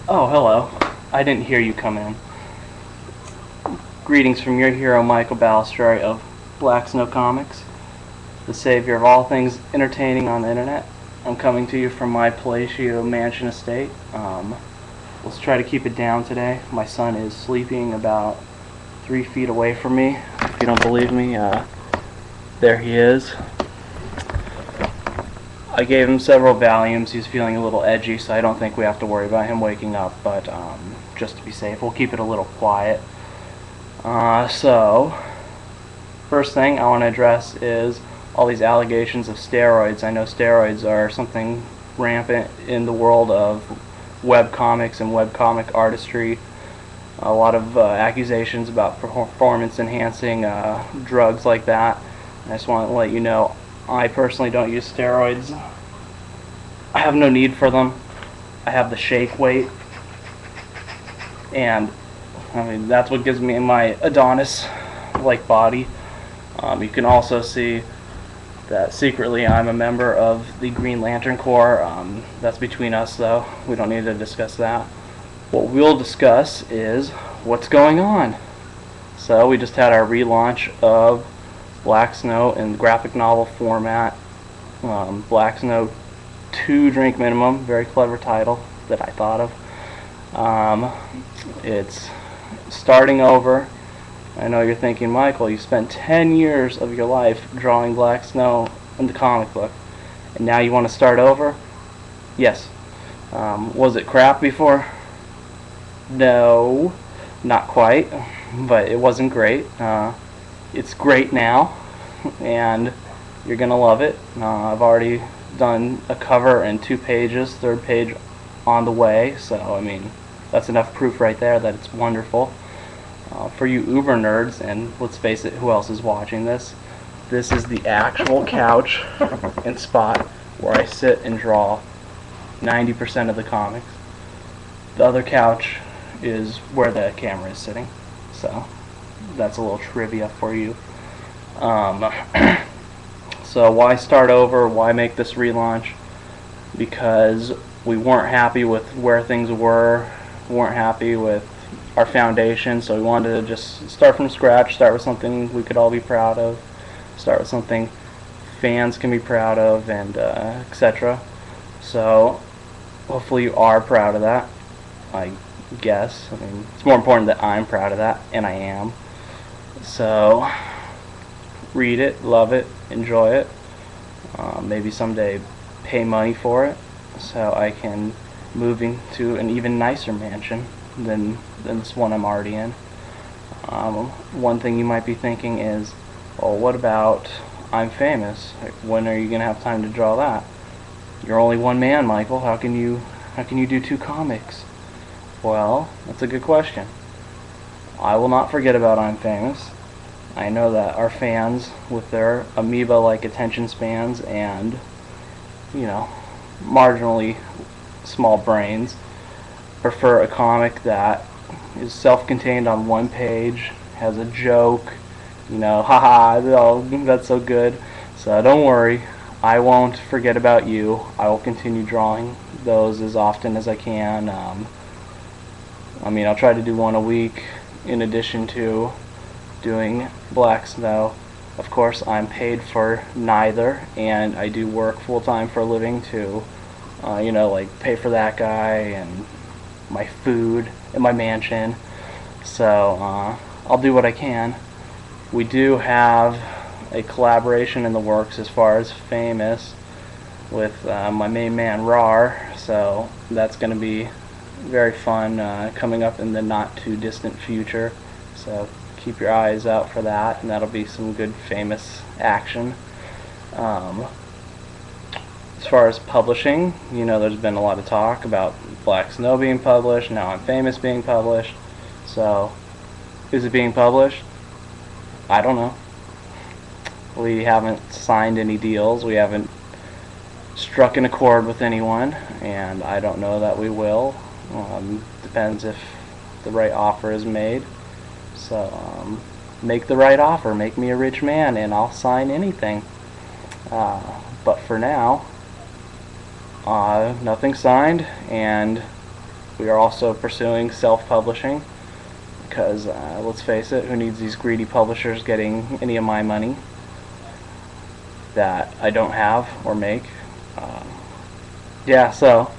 Oh, hello. I didn't hear you come in. Greetings from your hero, Michael Balistreri of Black Snow Comics, the savior of all things entertaining on the internet. I'm coming to you from my palatial mansion estate. Let's try to keep it down today. My son is sleeping about 3 feet away from me. If you don't believe me, there he is. I gave him several Valiums. He's feeling a little edgy, so I don't think we have to worry about him waking up, but just to be safe, we'll keep it a little quiet. So, first thing I want to address is all these allegations of steroids. I know steroids are something rampant in the world of webcomics and webcomic artistry. A lot of accusations about performance-enhancing drugs like that. And I just want to let you know, I personally don't use steroids. I have no need for them. I have the shake weight, and I mean that's what gives me my Adonis-like body. You can also see that secretly I'm a member of the Green Lantern Corps. That's between us, though. We don't need to discuss that. What we'll discuss is what's going on. So we just had our relaunch of Black Snow in graphic novel format. Black Snow 2 drink minimum, very clever title that I thought of. It's starting over. I know you're thinking, Michael, you spent 10 years of your life drawing Black Snow in the comic book, and now you want to start over? Yes. Was it crap before? No, not quite, but it wasn't great. It's great now, and you're gonna love it. I've already done a cover and 2 pages, 3rd page on the way, so I mean that's enough proof right there that it's wonderful. For you uber nerds, and let's face it, who else is watching this? This is the actual couch and spot where I sit and draw 90% of the comics. The other couch is where the camera is sitting, so that's a little trivia for you. So why start over? Why make this relaunch? Because we weren't happy with where things were, weren't happy with our foundation, so we wanted to just start from scratch, start with something we could all be proud of, start with something fans can be proud of, and etc. So hopefully you are proud of that, I guess. I mean, it's more important that I'm proud of that, and I am. So read it, love it, enjoy it. Maybe someday pay money for it so I can move into an even nicer mansion than this one I'm already in. One thing you might be thinking is, well, what about I'm Famous? Like, when are you gonna have time to draw that? You're only one man, Michael. How can you do 2 comics? Well, that's a good question. I will not forget about I'm Famous. I know that our fans, with their amoeba-like attention spans and, you know, marginally small brains, prefer a comic that is self-contained on 1 page, has a joke, you know, haha, oh, that's so good. So don't worry, I won't forget about you. I will continue drawing those as often as I can. I mean, I'll try to do 1 a week in addition to doing Black Snow. Of course, I'm paid for neither, and I do work full-time for a living to, you know, like pay for that guy and my food and my mansion. So I'll do what I can. We do have a collaboration in the works as far as Famous with my main man Rar, so that's going to be very fun coming up in the not too distant future. So keep your eyes out for that, and that'll be some good Famous action. As far as publishing, you know, there's been a lot of talk about Black Snow being published, now I'm Famous being published. So, is it being published? I don't know. We haven't signed any deals, we haven't struck an accord with anyone, and I don't know that we will. Depends if the right offer is made. So, make the right offer, make me a rich man, and I'll sign anything. But for now, nothing signed, and we are also pursuing self-publishing because, let's face it, who needs these greedy publishers getting any of my money that I don't have or make? Yeah, so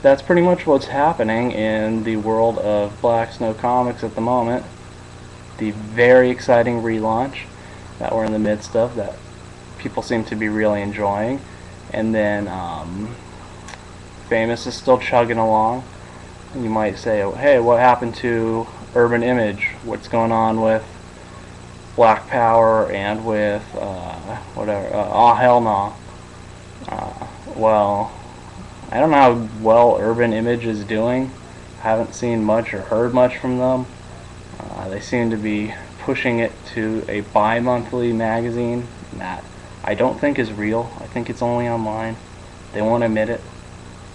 that's pretty much what's happening in the world of Black Snow Comics at the moment. The very exciting relaunch that we're in the midst of, that people seem to be really enjoying. And then Famous is still chugging along. And you might say, hey, what happened to Urban Image? What's going on with Black Power and with whatever? Hell no. Well, I don't know how well Urban Image is doing. I haven't seen much or heard much from them. They seem to be pushing it to a bi-monthly magazine that I don't think is real. I think it's only online. They won't admit it.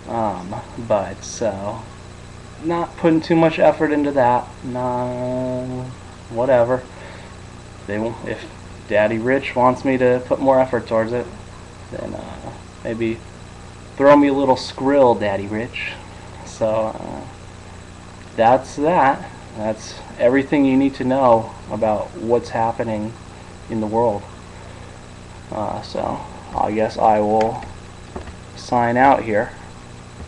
But so, not putting too much effort into that. No, whatever. If Daddy Rich wants me to put more effort towards it, then maybe throw me a little skrill, Daddy Rich. So that's that. That's everything you need to know about what's happening in the world. So I guess I will sign out here.